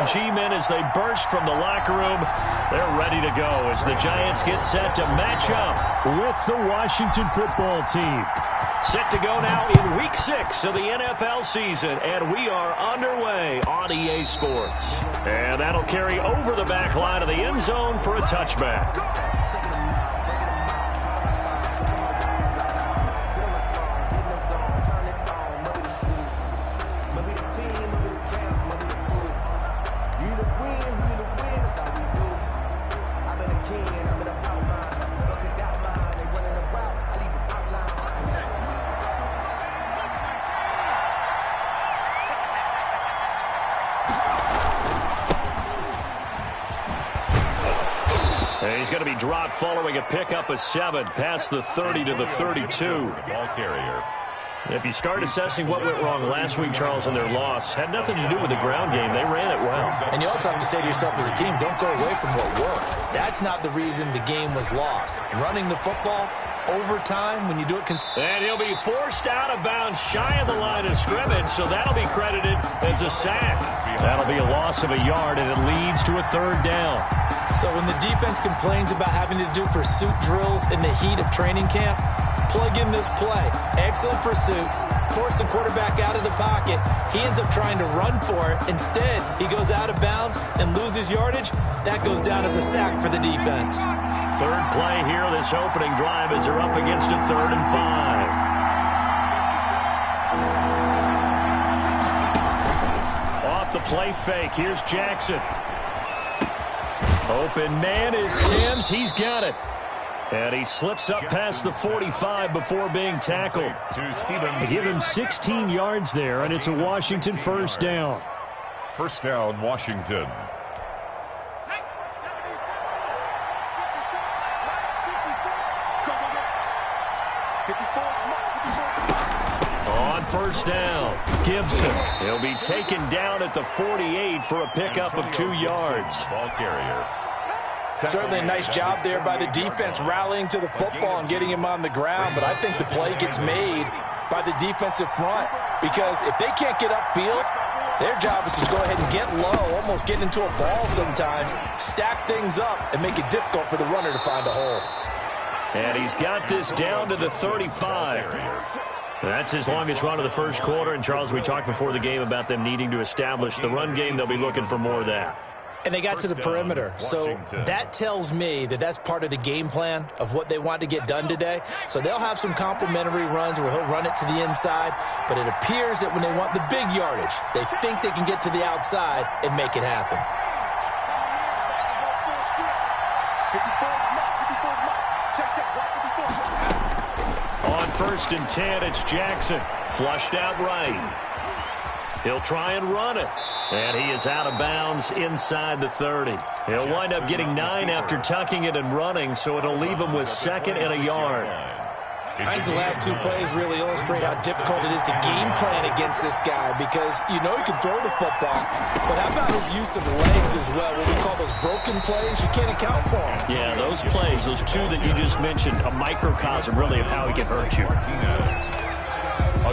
some G-men as they burst from the locker room. They're ready to go as the Giants get set to match up with the Washington football team. Set to go now in Week 6 of the NFL season, and we are underway on EA Sports. And that'll carry over the back line of the end zone for a touchback. He's going to be dropped following a pickup of 7 past the 30 to the 32. Ball carrier. If you start assessing what went wrong last week, Charles, in their loss, had nothing to do with the ground game. They ran it well. And you also have to say to yourself as a team, don't go away from what worked. That's not the reason the game was lost. Running the football, overtime, when you do it and he'll be forced out of bounds shy of the line of scrimmage, so that'll be credited as a sack. That'll be a loss of a yard, and it leads to a 3rd down. So when the defense complains about having to do pursuit drills in the heat of training camp, plug in this play. Excellent pursuit. Force the quarterback out of the pocket. He ends up trying to run for it. Instead, he goes out of bounds and loses yardage. That goes down as a sack for the defense. 3rd play here, this opening drive, as they're up against a 3rd and 5. Off the play fake, here's Jackson. Open man is Sims. He's got it. And he slips up past the 45 before being tackled. They give him 16 yards there, and it's a Washington 1st down. 1st down, Washington. On 1st down, Gibson. He'll be taken down at the 48 for a pickup of 2 yards. Ball carrier. Certainly a nice job there by the defense rallying to the football and getting him on the ground, but I think the play gets made by the defensive front because if they can't get upfield, their job is to go ahead and get low, almost getting into a ball sometimes, stack things up, and make it difficult for the runner to find a hole. And he's got this down to the 35. That's his longest run of the 1st quarter. And, Charles, we talked before the game about them needing to establish the run game. They'll be looking for more of that. And they got to the perimeter. So that tells me that that's part of the game plan of what they want to get done today. So they'll have some complimentary runs where he'll run it to the inside. But it appears that when they want the big yardage, they think they can get to the outside and make it happen. On 1st and 10, it's Jackson. Flushed out right. He'll try and run it. And he is out of bounds inside the 30. He'll wind up getting 9 after tucking it and running, so it'll leave him with 2nd and a yard. I think the last 2 plays really illustrate how difficult it is to game plan against this guy because you know he can throw the football, but how about his use of legs as well? What we call those broken plays, you can't account for them. Yeah, those plays, those 2 that you just mentioned, a microcosm really of how he can hurt you.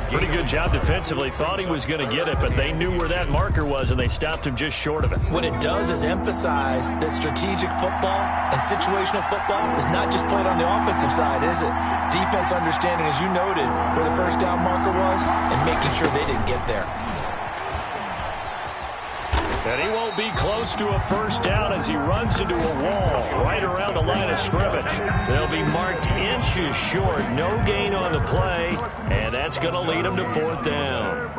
Pretty good job defensively. Thought he was going to get it, but they knew where that marker was, and they stopped him just short of it. What it does is emphasize that strategic football and situational football is not just played on the offensive side, is it? Defense understanding, as you noted, where the 1st down marker was and making sure they didn't get there. And he won't be close to a 1st down as he runs into a wall right around the line of scrimmage. They'll be marked inches short. No gain on the play, and that's going to lead him to 4th down.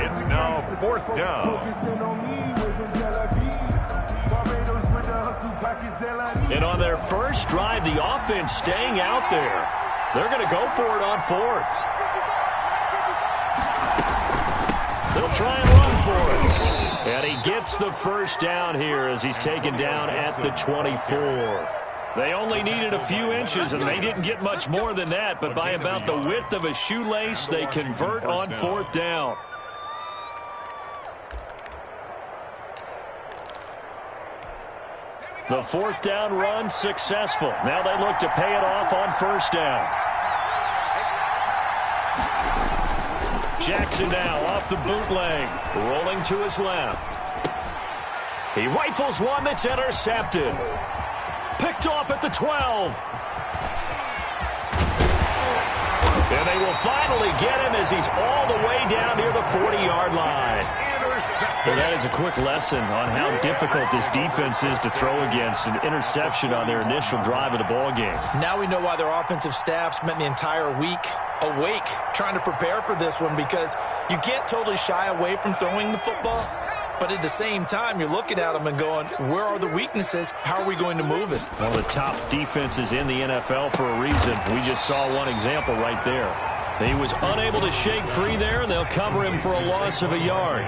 It's now 4th down. And on their first drive, the offense staying out there. They're going to go for it on 4th. They'll try and run for it. And he gets the 1st down here as he's taken down at the 24. They only needed a few inches, and they didn't get much more than that. But by about the width of a shoelace, they convert on 4th down. The 4th down run successful. Now they look to pay it off on 1st down. Jackson now off the bootleg, rolling to his left. He rifles one that's intercepted. Picked off at the 12. And they will finally get him as he's all the way down near the 40-yard line. Well, that is a quick lesson on how difficult this defense is to throw against. An interception on their initial drive of the ballgame. Now we know why their offensive staff spent the entire week awake trying to prepare for this one, because you can't totally shy away from throwing the football. But at the same time, you're looking at them and going, where are the weaknesses? How are we going to move it? One of the top defenses in the NFL for a reason. We just saw one example right there. He was unable to shake free there, and they'll cover him for a loss of a yard.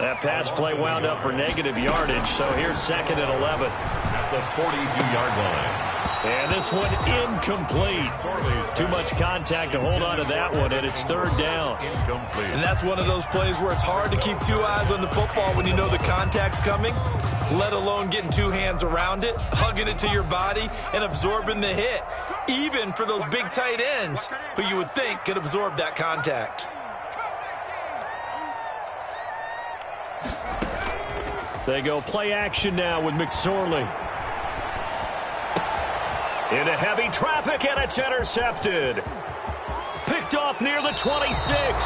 That pass play wound up for negative yardage, so here's 2nd and 11. At the 42-yard line. And this one incomplete. Too much contact to hold on to that one, and it's 3rd down. Incomplete. And that's one of those plays where it's hard to keep 2 eyes on the football when you know the contact's coming, let alone getting 2 hands around it, hugging it to your body, and absorbing the hit, even for those big tight ends who you would think could absorb that contact. They go play action now with McSorley. Into heavy traffic, and it's intercepted. Picked off near the 26.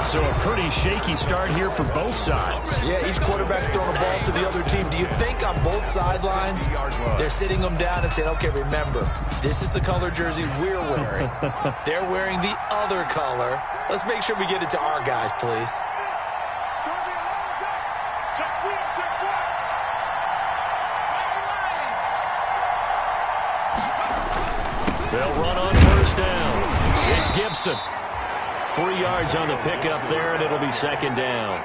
So a pretty shaky start here for both sides. Yeah, each quarterback's throwing a ball to the other team. Do you think on both sidelines they're sitting them down and saying, okay, remember, this is the color jersey we're wearing. They're wearing the other color. Let's make sure we get it to our guys, please. They'll run on 1st down. It's Gibson. 3 yards on the pickup there, and it'll be 2nd down.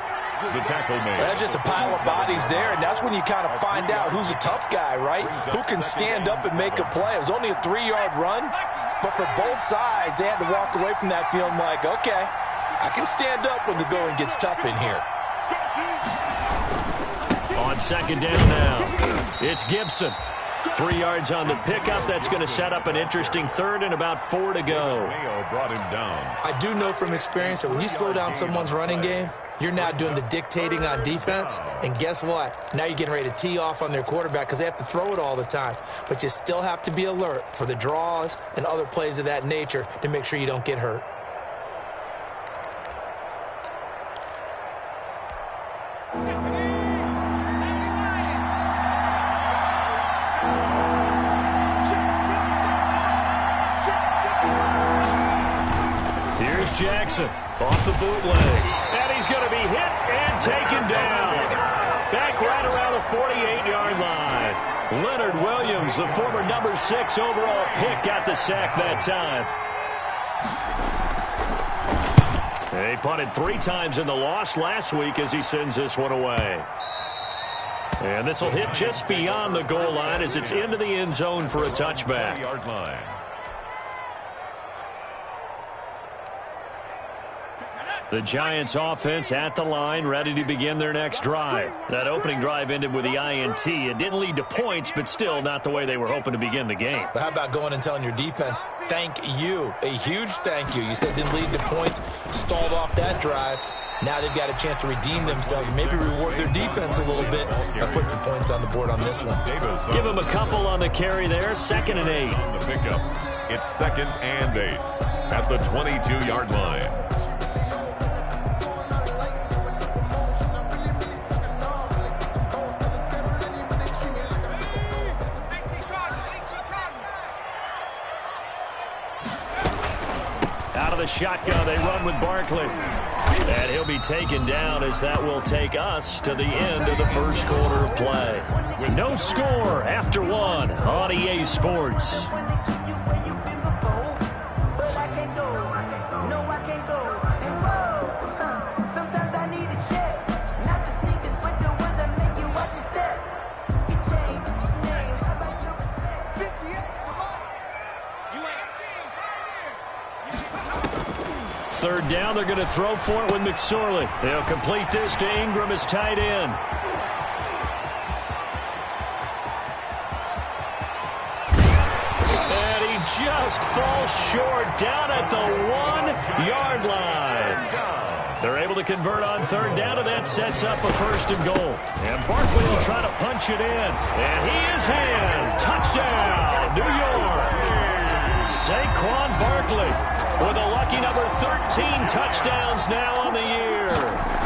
The tackle made. That's just a pile of bodies there, and that's when you kind of find out who's a tough guy, right? Who can stand up and make a play. It was only a 3-yard run, but for both sides, they had to walk away from that feeling like, okay, I can stand up when the going gets tough in here. On 2nd down now, it's Gibson. 3 yards on the pickup. That's going to set up an interesting 3rd and about 4 to go. Mayo brought him down. I do know from experience that when you slow down someone's running game, you're now doing the dictating on defense. And guess what? Now you're getting ready to tee off on their quarterback because they have to throw it all the time. But you still have to be alert for the draws and other plays of that nature to make sure you don't get hurt. Jackson off the bootleg, and he's going to be hit and taken down. Back right around the 48-yard line. Leonard Williams, the former number 6 overall pick, got the sack that time. He punted 3 times in the loss last week as he sends this one away. And this will hit just beyond the goal line as it's into the end zone for a touchback. Yard line. The Giants offense at the line, ready to begin their next drive. That opening drive ended with the INT. It didn't lead to points, but still not the way they were hoping to begin the game. But how about going and telling your defense, thank you, a huge thank you. You said it didn't lead to points, stalled off that drive. Now they've got a chance to redeem themselves, maybe reward their defense a little bit by putting some points on the board on this one. Give them a couple on the carry there, 2nd and 8. On the pickup, it's 2nd and 8 at the 22-yard line. Out of the shotgun, they run with Barkley. And he'll be taken down as that will take us to the end of the first quarter of play. With no score after 1 on EA Sports. Third down, they're going to throw for it with McSorley. They'll complete this to Ingram as tight end. And he just falls short down at the 1-yard line. They're able to convert on third down, and that sets up a 1st and goal. And Barkley will try to punch it in. And he is in. Touchdown, New York. Saquon Barkley with a lucky number 13 touchdowns now on the year,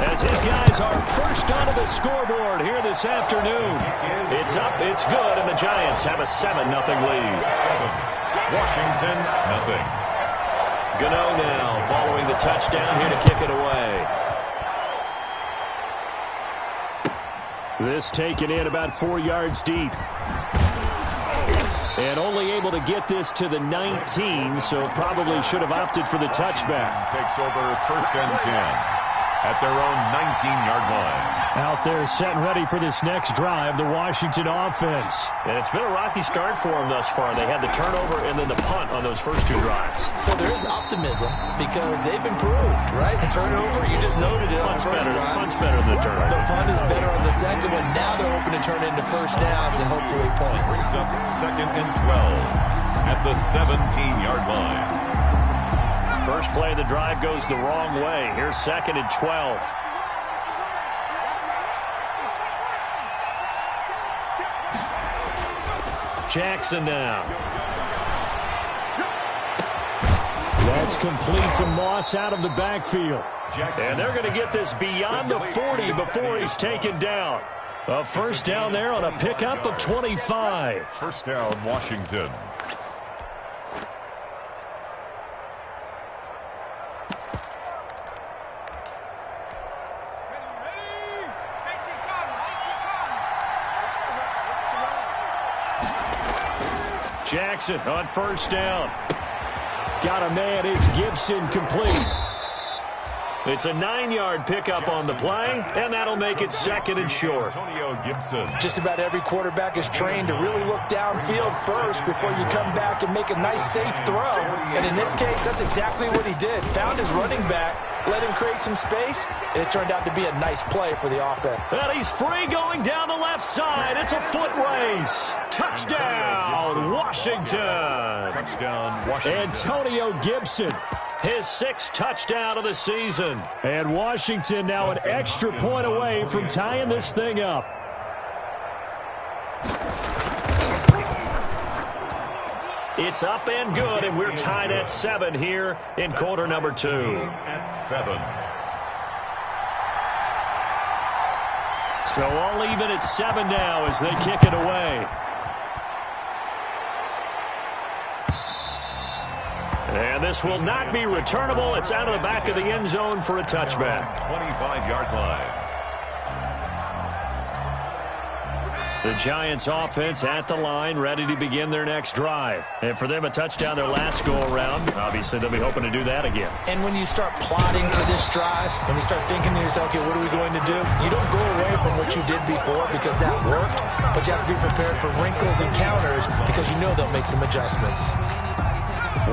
as his guys are first onto the scoreboard here this afternoon. It's up, it's good, and the Giants have a 7-0 lead. Washington, nothing. Gano now following the touchdown here to kick it away. This taken in about 4 yards deep. And only able to get this to the 19, so probably should have opted for the touchback. Takes over 1st and 10 at their own 19-yard line. Out there set and ready for this next drive, the Washington offense. And it's been a rocky start for them thus far. They had the turnover and then the punt on those first 2 drives. So there is optimism because they've improved, right? Turnover, you just noted it. Punt's better than the turnover. The punt is better on the second one. Now they're hoping to turn into 1st downs and hopefully points. Brings up 2nd and 12 at the 17-yard line. First play of the drive goes the wrong way. Here's 2nd and 12. Jackson now. That's complete to Moss out of the backfield. And they're going to get this beyond the 40 before he's taken down. A 1st down there on a pickup of 25. 1st down, Washington. Jackson on 1st down. Got a man, it's Gibson, complete. It's a 9-yard pickup on the play, and that'll make it 2nd and short. Antonio Gibson. Just about every quarterback is trained to really look downfield first before you come back and make a nice, safe throw. And in this case, that's exactly what he did. Found his running back, let him create some space, and it turned out to be a nice play for the offense. And he's free going down the left side. It's a foot race. Touchdown, Washington. Touchdown, Washington. Antonio Gibson. His 6th touchdown of the season. And Washington now an extra point away from tying this thing up. It's up and good, and we're tied at 7 here in quarter number 2. At 7. So all even at 7 now as they kick it away. And this will not be returnable. It's out of the back of the end zone for a touchback. 25-yard line. The Giants offense at the line, ready to begin their next drive. And for them, a touchdown their last go-around. Obviously, they'll be hoping to do that again. And when you start plotting for this drive, when you start thinking to yourself, okay, what are we going to do? You don't go away from what you did before because that worked, but you have to be prepared for wrinkles and counters because you know they'll make some adjustments.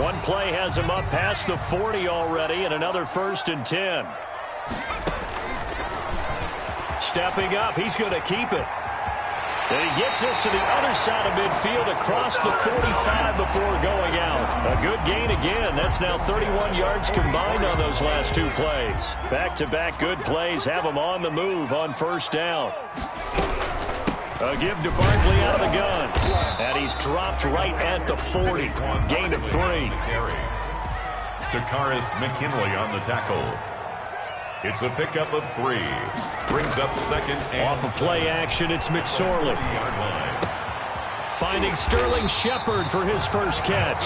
One play has him up past the 40 already, and another 1st and 10. Stepping up, he's going to keep it. And he gets us to the other side of midfield across the 45 before going out. A good gain again. That's now 31 yards combined on those last 2 plays. Back-to-back good plays have him on the move on 1st down. A give to Barkley out of the gun. And he's dropped right at the 40. Gain of 3. Takaris McKinley on the tackle. It's a pickup of 3. Brings up 2nd and off of play action, it's McSorley. Finding Sterling Shepard for his first catch.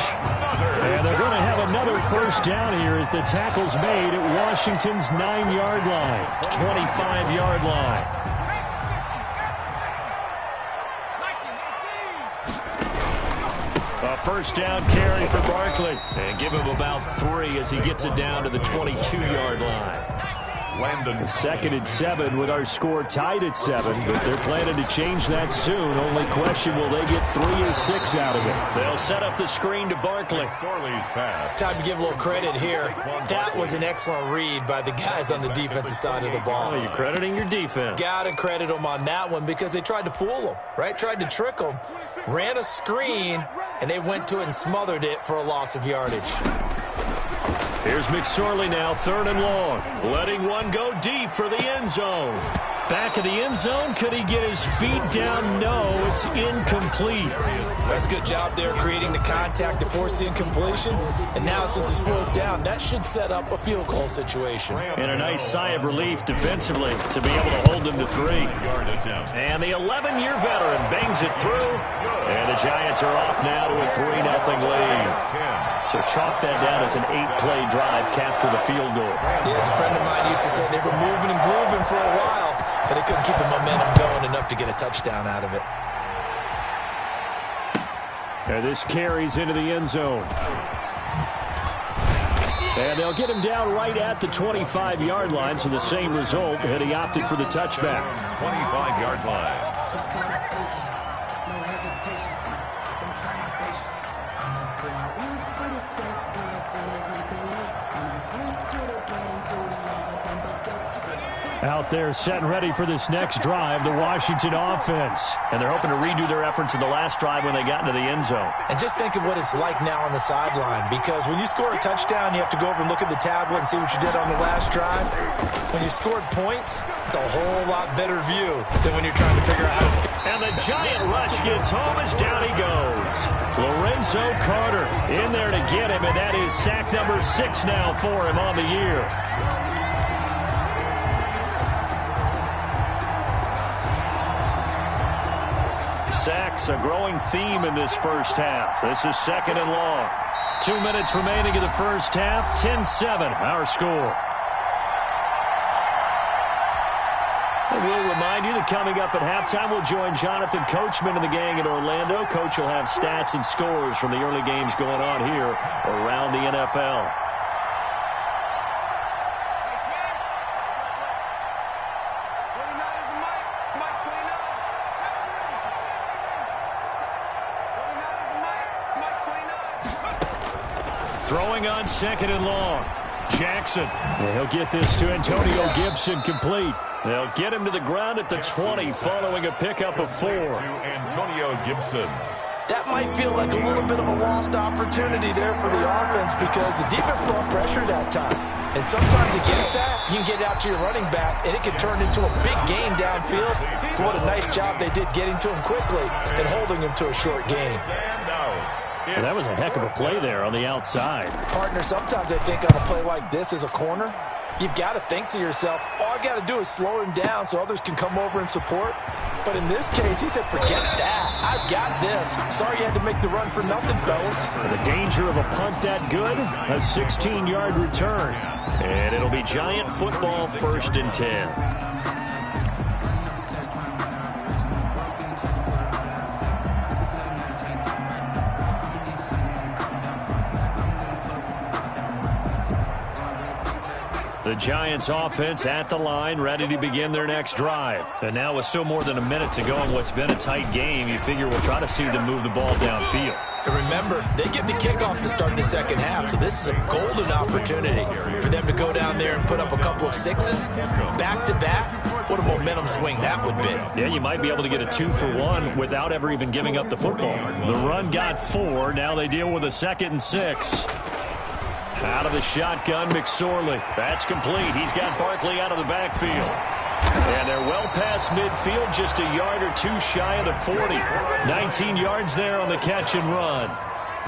And they're going to have another 1st down here as the tackle's made at Washington's 9-yard line. 25-yard line. A 1st down carry for Barkley. And give him about 3 as he gets it down to the 22-yard line. Landon. 2nd and 7 with our score tied at 7, but they're planning to change that soon. Only question, will they get 3 or 6 out of it? They'll set up the screen to Barkley. Sorley's pass. Time to give a little credit here. That was an excellent read by the guys on the defensive side of the ball. Oh, you're crediting your defense. Got to credit them on that one because they tried to fool them, right? Tried to trick them. Ran a screen, and they went to it and smothered it for a loss of yardage. Here's McSorley now, 3rd and long. Letting one go deep for the end zone. Back of the end zone. Could he get his feet down? No, it's incomplete. That's a good job there creating the contact to force the incompletion. And now since it's 4th down, that should set up a field goal situation. And a nice sigh of relief defensively to be able to hold them to 3. And the 11-year veteran bangs it through. And the Giants are off now to a 3-0 lead. So chalk that down as an 8-play drive, capture the field goal. Yeah, as a friend of mine used to say, they were moving and grooving for a while, but they couldn't keep the momentum going enough to get a touchdown out of it. And this carries into the end zone. And they'll get him down right at the 25-yard line, so the same result, and he opted for the touchback. 25-yard line. Out there set and ready for this next drive, the Washington offense. And they're hoping to redo their efforts in the last drive when they got into the end zone. And just think of what it's like now on the sideline, because when you score a touchdown, you have to go over and look at the tablet and see what you did on the last drive. When you scored points, it's a whole lot better view than when you're trying to figure out how to... And the giant rush gets home as down he goes. Lorenzo Carter in there to get him, and that is sack number 6 now for him on the year. Sacks, a growing theme in this first half. This is 2nd and long. 2 minutes remaining in the first half. 10-7, our score. And we'll remind you that coming up at halftime, we'll join Jonathan Coachman and the gang in Orlando. Coach will have stats and scores from the early games going on here around the NFL. Throwing on 2nd and long. Jackson. And he'll get this to Antonio Gibson complete. They'll get him to the ground at the 20 following a pickup of 4. To Antonio Gibson. That might feel like a little bit of a lost opportunity there for the offense because the defense brought pressure that time. And sometimes against that, you can get out to your running back, and it can turn into a big gain downfield. So what a nice job they did getting to him quickly and holding him to a short gain. And that was a heck of a play there on the outside. Partner, sometimes I think on a play like this as a corner, you've got to think to yourself, all I got to do is slow him down so others can come over and support. But in this case, he said, forget that. I've got this. Sorry you had to make the run for nothing, fellas. The danger of a punt that good, a 16-yard return. And it'll be Giant football, 1st and 10. The Giants offense at the line, ready to begin their next drive. And now with still more than a minute to go in what's been a tight game, you figure we'll try to see them move the ball downfield. And remember, they get the kickoff to start the second half, so this is a golden opportunity for them to go down there and put up a couple of 6s back-to-back. What a momentum swing that would be. Yeah, you might be able to get a 2-for-1 without ever even giving up the football. The run got 4. Now they deal with a 2nd and 6. Out of the shotgun, McSorley. That's complete. He's got Barkley out of the backfield. And they're well past midfield, just a yard or 2 shy of the 40. 19 yards there on the catch and run.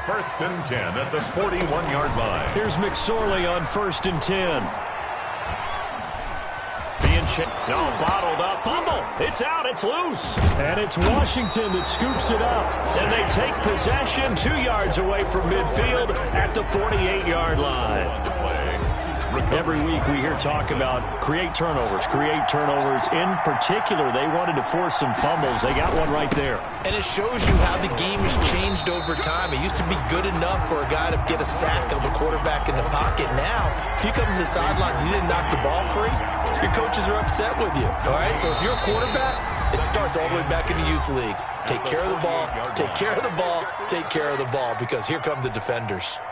1st and 10 at the 41-yard line. Here's McSorley on 1st and 10. Bottled up. Fumble. It's out. It's loose. And it's Washington that scoops it up. And they take possession 2 yards away from midfield at the 48-yard line. Every week we hear talk about create turnovers. In particular, they wanted to force some fumbles. They got one right there. And it shows you how the game has changed over time. It used to be good enough for a guy to get a sack of a quarterback in the pocket. Now, if you come to the sidelines and you didn't knock the ball free, your coaches are upset with you. All right, so if you're a quarterback, it starts all the way back in the youth leagues. Take care of the ball, take care of the ball, take care of the ball, because here come the defenders.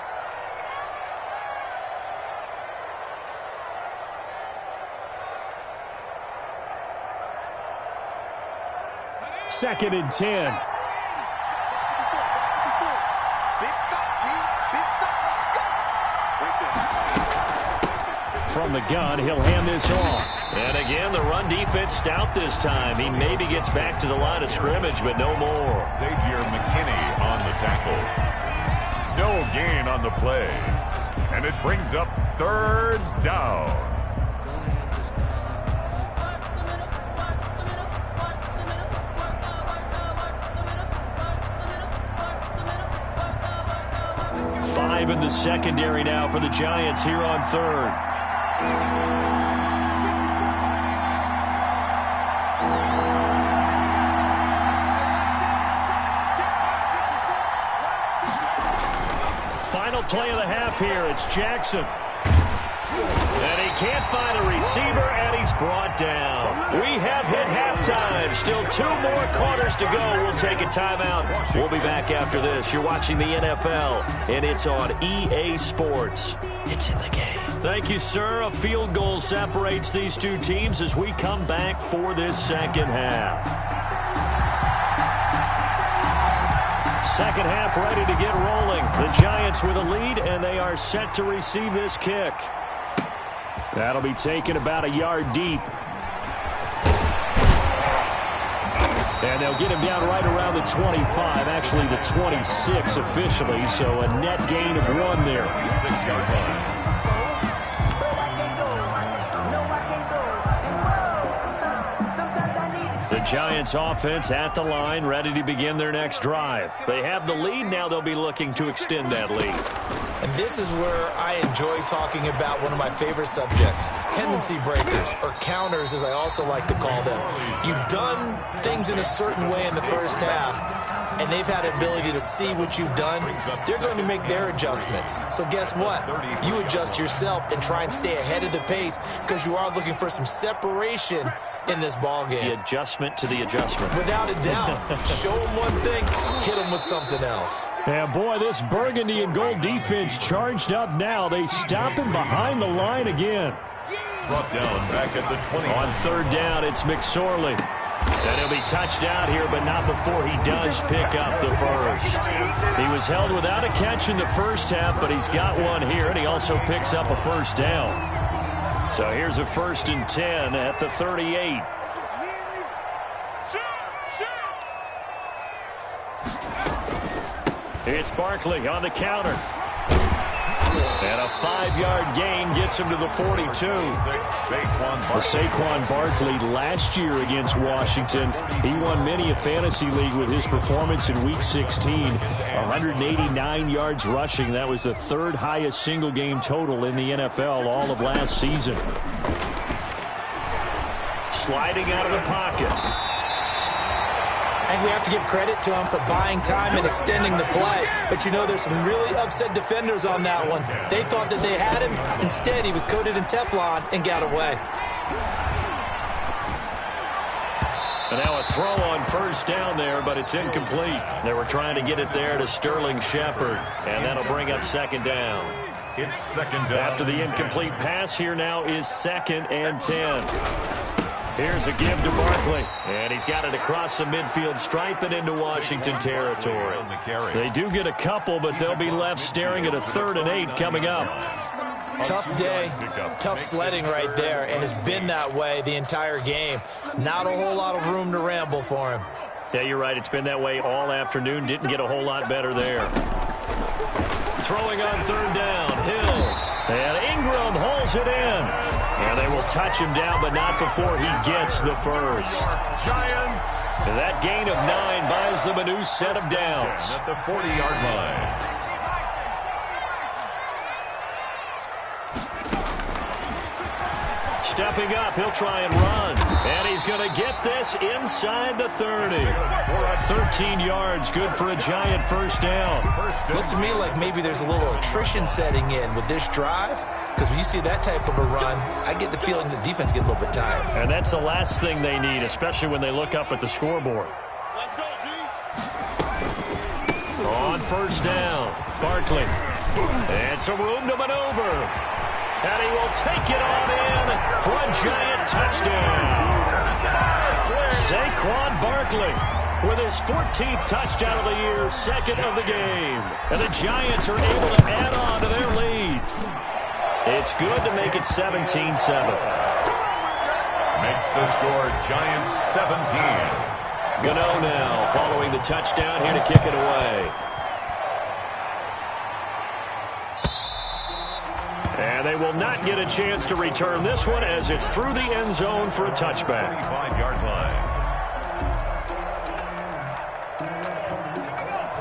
Second and 10. from the gun. He'll hand this off. And again, the run defense stout this time. He maybe gets back to the line of scrimmage, but no more. Xavier McKinney on the tackle. No gain on the play. And it brings up third down. Five in the secondary now for the Giants here on third. Final play of the half here. It's Jackson. And he can't find a receiver, and he's brought down. We have hit halftime. Still 2 more quarters to go. We'll take a timeout. We'll be back after this. You're watching the NFL, and it's on EA Sports. It's in the game. Thank you, sir. A field goal separates these two teams as we come back for this second half. Second half ready to get rolling. The Giants with a lead, and they are set to receive this kick. That'll be taken about a yard deep. And they'll get him down right around the 25, actually the 26 officially, so a net gain of 1 there. 6-yard line. The Giants offense at the line, ready to begin their next drive. They have the lead. Now they'll be looking to extend that lead. And this is where I enjoy talking about one of my favorite subjects, tendency breakers, or counters as I also like to call them. You've done things in a certain way in the first half, and they've had an ability to see what you've done. They're going to make their adjustments. So guess what? You adjust yourself and try and stay ahead of the pace because you are looking for some separation in this ball game. The adjustment to the adjustment. Without a doubt. Show them one thing, hit them with something else. Yeah, boy, this burgundy and gold defense charged up now. They stop him behind the line again. Brought down back at the 20. On third down, it's McSorley. And he'll be touched out here, but not before he does pick up the first. He was held without a catch in the first half, but he's got one here, and he also picks up a first down. So here's a 1st and 10 at the 38. It's Barkley on the counter. And a 5-yard gain gets him to the 42. Saquon Barkley last year against Washington. He won many a fantasy league with his performance in Week 16. 189 yards rushing. That was the 3rd highest single game total in the NFL all of last season. Sliding out of the pocket. And we have to give credit to him for buying time and extending the play. But, you know, there's some really upset defenders on that one. They thought that they had him. Instead, he was coated in Teflon and got away. And now a throw on first down there, but it's incomplete. They were trying to get it there to Sterling Shepard. And that'll bring up second down. It's second down. After the incomplete pass, here now is 2nd and 10. Here's a give to Barkley, and he's got it across the midfield stripe and into Washington territory. They do get a couple, but they'll be left staring at a 3rd and 8 coming up. Tough day, tough sledding right there, and it's been that way the entire game. Not a whole lot of room to ramble for him. Yeah, you're right. It's been that way all afternoon. Didn't get a whole lot better there. Throwing on 3rd down, Hill. And Ingram holds it in. And they will touch him down, but not before he gets the first. Giants. And that gain of 9 buys them a new set of downs. At the 40-yard line. Stepping up, he'll try and run. And he's going to get this inside the 30. 13 yards, good for a Giant first down. Looks to me like maybe there's a little attrition setting in with this drive. Because when you see that type of a run, I get the feeling the defense get a little bit tired. And that's the last thing they need, especially when they look up at the scoreboard. On first down, Barkley. And some room to maneuver. And he will take it on in for a Giant touchdown. Saquon Barkley with his 14th touchdown of the year, 2nd of the game. And the Giants are able to add on to their lead. It's good to make it 17-7. Makes the score Giants 17. Gano now following the touchdown here to kick it away. And they will not get a chance to return this one as it's through the end zone for a touchback. 25-yard line.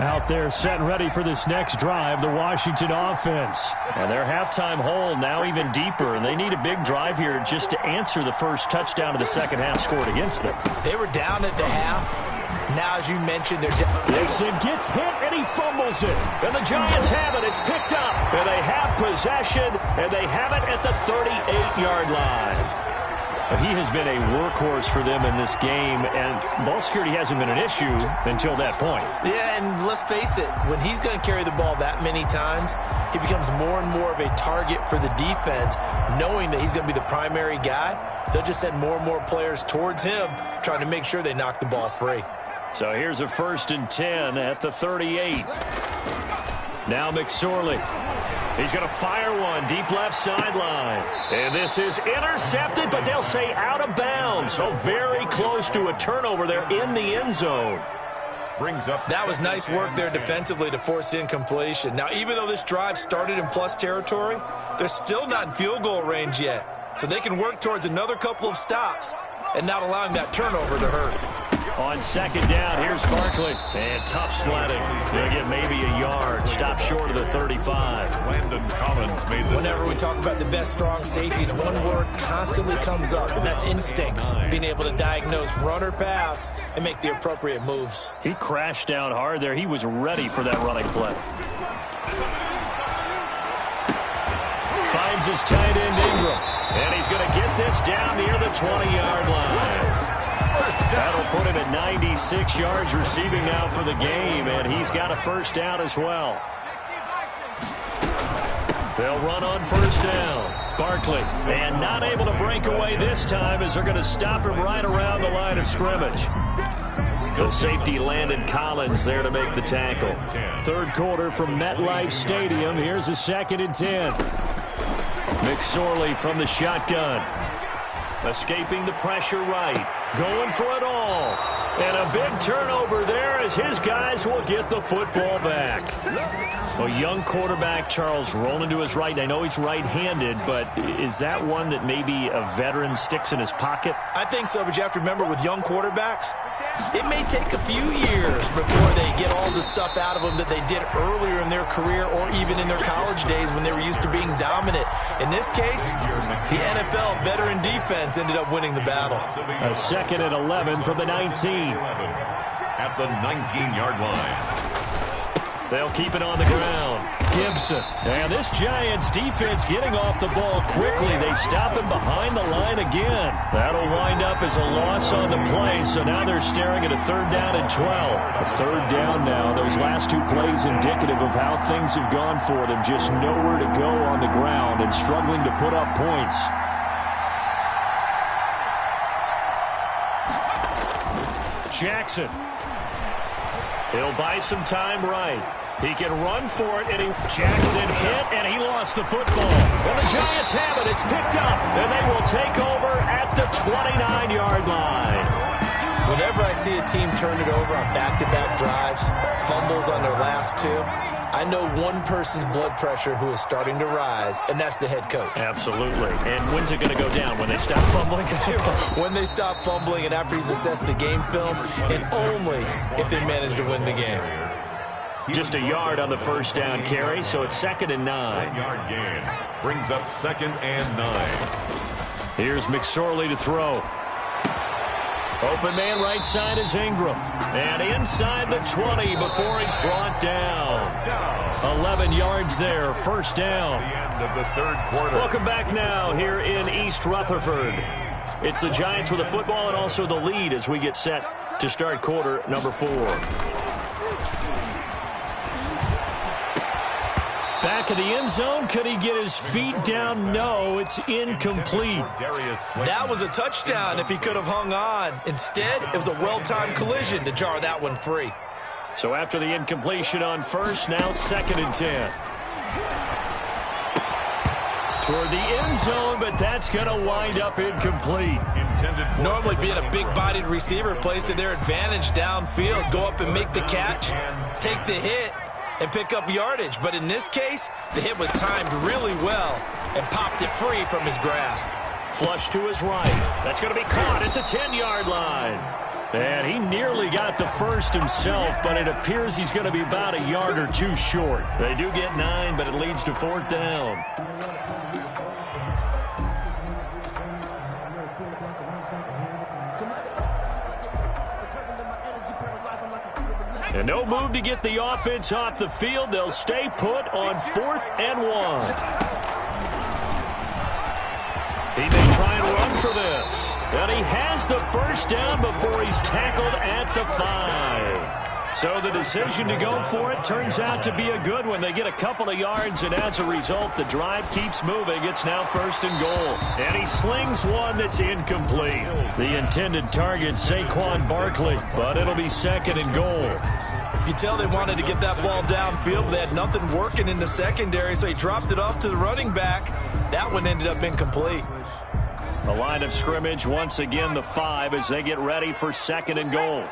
Out there set and ready for this next drive, the Washington offense. And their halftime hole now even deeper, and they need a big drive here just to answer the first touchdown of the second half scored against them. They were down at the half. Now, as you mentioned, they're down. Gibson gets hit, and he fumbles it. And the Giants have it. It's picked up. And they have possession, and they have it at the 38-yard line. He has been a workhorse for them in this game, and ball security hasn't been an issue until that point. Yeah, and let's face it, when he's going to carry the ball that many times, he becomes more and more of a target for the defense, knowing that he's going to be the primary guy. They'll just send more and more players towards him, trying to make sure they knock the ball free. So here's a 1st and 10 at the 38. Now McSorley. He's going to fire one deep left sideline. And this is intercepted, but they'll say out of bounds. So very close to a turnover there in the end zone. Brings up. That was nice work there defensively to force incompletion. Now, even though this drive started in plus territory, they're still not in field goal range yet. So they can work towards another couple of stops and not allowing that turnover to hurt. On 2nd down, here's Barkley. And tough sledding. They'll get maybe a yard. Stop short of the 35. Landon Collins made the. Whenever we talk about the best strong safeties, one word constantly comes up, and that's instincts. Being able to diagnose run or pass and make the appropriate moves. He crashed down hard there. He was ready for that running play. Finds his tight end Ingram. And he's going to get this down near the 20-yard line. That'll put him at 96 yards receiving now for the game, and he's got a 1st down as well. They'll run on 1st down. Barkley, and not able to break away this time as they're going to stop him right around the line of scrimmage. The safety Landon Collins there to make the tackle. 3rd quarter from MetLife Stadium. Here's a 2nd and 10. McSorley from the shotgun. Escaping the pressure right. Going for it all. And a big turnover there as his guys will get the football back. A young quarterback, Charles, rolling to his right. I know he's right-handed, but is that one that maybe a veteran sticks in his pocket? I think so, but you have to remember with young quarterbacks, it may take a few years before they get all the stuff out of them that they did earlier in their career or even in their college days when they were used to being dominant. In this case, the NFL veteran defense ended up winning the battle. A 2nd and 11 from the 19. At the 19-yard line. They'll keep it on the ground. Gibson. And this Giants defense getting off the ball quickly. They stop him behind the line again. That'll wind up as a loss on the play, so now they're staring at a 3rd down and 12. A 3rd down now. Those last 2 plays indicative of how things have gone for them. Just nowhere to go on the ground and struggling to put up points. Jackson. He'll buy some time right. He can run for it, and Jackson hit, and he lost the football. And the Giants have it. It's picked up, and they will take over at the 29-yard line. Whenever I see a team turn it over on back-to-back drives, fumbles on their last 2, I know one person's blood pressure who is starting to rise, and that's the head coach. Absolutely. And when's it going to go down? When they stop fumbling? When they stop fumbling and after he's assessed the game film, and only if they manage to win the game. Just a yard on the 1st down carry, so it's 2nd and 9. 1-yard gain brings up 2nd and 9. Here's McSorley to throw. Open man right side is Ingram. And inside the 20 before he's brought down. 11 yards there, 1st down. The end of the 3rd quarter. Welcome back now here in East Rutherford. It's the Giants with the football and also the lead as we get set to start quarter number 4. Back of the end zone. Could he get his feet down? No, it's incomplete. That was a touchdown if he could have hung on. Instead, it was a well-timed collision to jar that one free. So after the incompletion on 1st, now 2nd and 10. toward the end zone, but that's going to wind up incomplete. Normally being a big-bodied receiver plays to their advantage downfield. Go up and make the catch, take the hit, and pick up yardage. But in this case, the hit was timed really well and popped it free from his grasp. Flush to his right. That's going to be caught at the 10-yard line. And he nearly got the first himself, but it appears he's going to be about a yard or two short. They do get 9, but it leads to 4th down. And no move to get the offense off the field. They'll stay put on 4th and 1. He may try and run for this. And he has the first down before he's tackled at the 5. So the decision to go for it turns out to be a good one. They get a couple of yards, and as a result, the drive keeps moving. It's now 1st and goal. And he slings one that's incomplete. The intended target, Saquon Barkley, but it'll be 2nd and goal. You can tell they wanted to get that ball downfield, but they had nothing working in the secondary, so he dropped it off to the running back. That one ended up incomplete. The line of scrimmage, once again, the 5 as they get ready for 2nd and goal.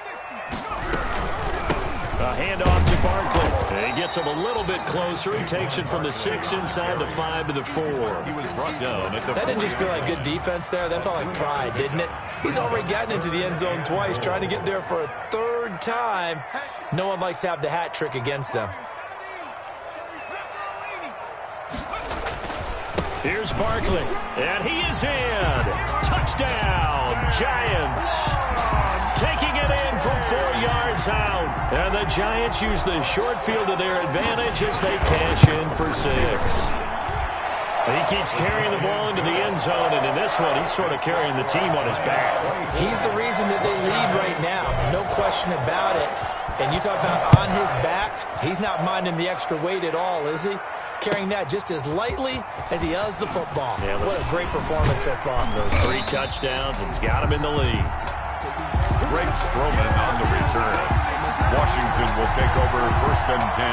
A handoff to Barkley. And he gets him a little bit closer. He takes it from the 6 inside the 5 to the 4. He was brought down at the That didn't just feel like good defense there. That felt like pride, didn't it? He's already gotten into the end zone twice, trying to get there for a 3rd time. No one likes to have the hat trick against them. Here's Barkley, and he is in. Touchdown, Giants. Taking it in from 4 yards out. And the Giants use the short field to their advantage as they cash in for 6. He keeps carrying the ball into the end zone, and in this one, he's sort of carrying the team on his back. He's the reason that they lead right now, no question about it. And you talk about on his back, he's not minding the extra weight at all, is he? Carrying that just as lightly as he does the football. Yeah, what a great performance so far. Those 3 touchdowns, and he's got him in the lead. Greg Stroman on the return. Washington will take over 1st and 10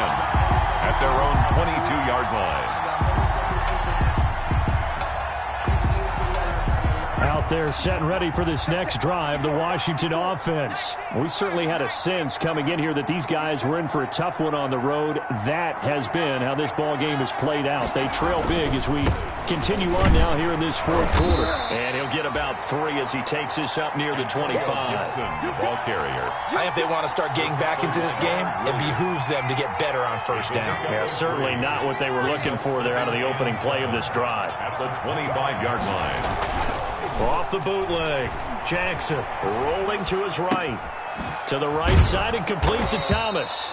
at their own 22-yard line. Out there set and ready for this next drive, the Washington offense. We certainly had a sense coming in here that these guys were in for a tough one on the road. That has been how this ball game has played out. They trail big as we continue on now here in this 4th quarter. And he'll get about 3 as he takes this up near the 25. Ball carrier. If they want to start getting back into this game, it behooves them to get better on 1st down. Yeah, certainly not what they were looking for there out of the opening play of this drive. At the 25-yard line. Off the bootleg, Jackson rolling to his right. To the right side and complete to Thomas.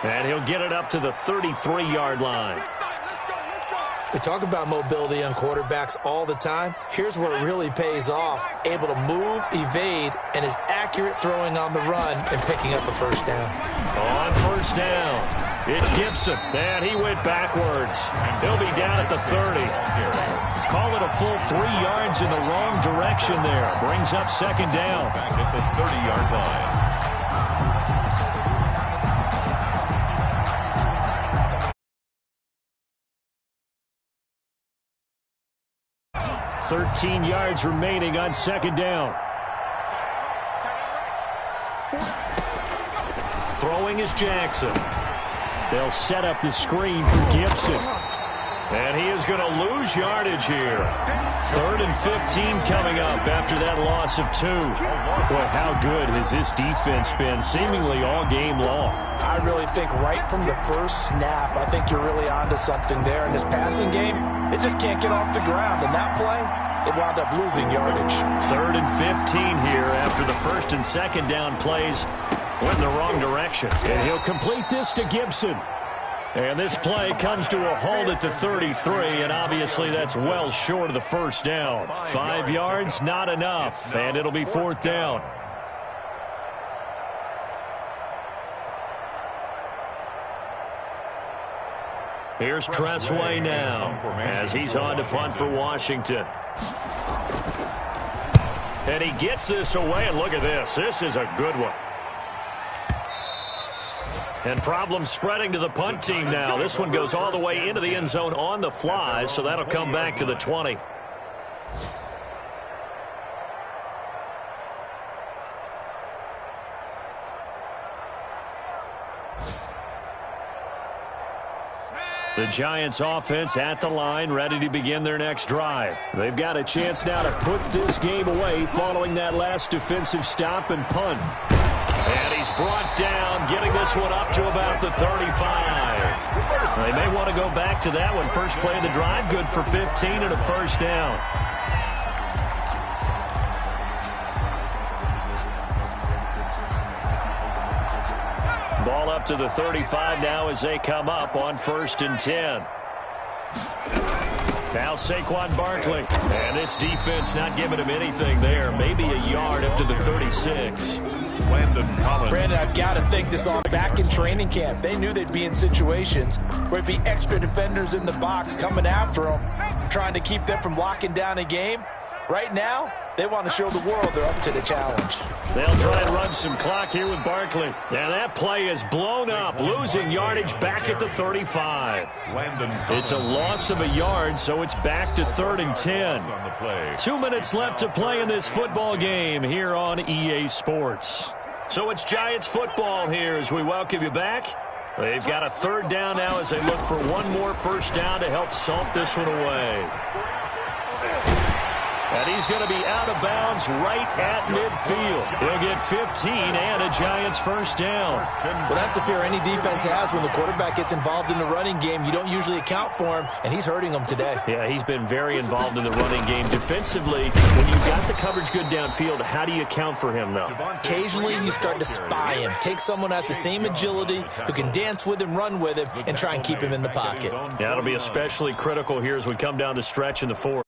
And he'll get it up to the 33-yard line. We talk about mobility on quarterbacks all the time. Here's where it really pays off. Able to move, evade, and is accurate throwing on the run and picking up a 1st down. On 1st down, it's Gibson. And he went backwards. He'll be down at the 30. Call it a full 3 yards in the wrong direction there. Brings up 2nd down. Back at the 30-yard line. 13 yards remaining on 2nd down. Throwing is Jackson. They'll set up the screen for Gibson. And he is going to lose yardage here. 3rd and 15 coming up after that loss of 2. Boy, how good has this defense been seemingly all game long? I really think right from the first snap, I think you're really onto something there. In this passing game, it just can't get off the ground. And that play, it wound up losing yardage. 3rd and 15 here after the 1st and 2nd down plays went in the wrong direction. And he'll complete this to Gibson. And this play comes to a halt at the 33, and obviously that's well short of the 1st down. 5 yards, not enough, and it'll be 4th down. Here's Tressway now as he's on to punt for Washington. And he gets this away, and look at this. This is a good one. And problems spreading to the punt team now. This one goes all the way into the end zone on the fly, so that'll come back to the 20. The Giants offense at the line, ready to begin their next drive. They've got a chance now to put this game away following that last defensive stop and punt. And he's brought down, getting this one up to about the 35. They may want to go back to that one. First play of the drive, good for 15 and a first down. Ball up to the 35 now as they come up on 1st and 10. Now Saquon Barkley. And this defense not giving him anything there. Maybe a yard up to the 36. Brandon, I've got to think this all back in training camp. They knew they'd be in situations where it'd be extra defenders in the box coming after them, trying to keep them from locking down a game. Right now, they want to show the world they're up to the challenge. They'll try and run some clock here with Barkley. And that play is blown up, losing yardage back at the 35. It's a loss of a yard, so it's back to 3rd and 10. 2 minutes left to play in this football game here on EA Sports. So it's Giants football here as we welcome you back. They've got a 3rd down now as they look for one more first down to help salt this one away. And he's going to be out of bounds right at midfield. He'll get 15 and a Giants first down. Well, that's the fear any defense has when the quarterback gets involved in the running game. You don't usually account for him, and he's hurting them today. Yeah, he's been very involved in the running game. Defensively, when you've got the coverage good downfield, how do you account for him, though? Occasionally, you start to spy him. Take someone who has the same agility, who can dance with him, run with him, and try and keep him in the pocket. Yeah, it'll be especially critical here as we come down the stretch in the 4th.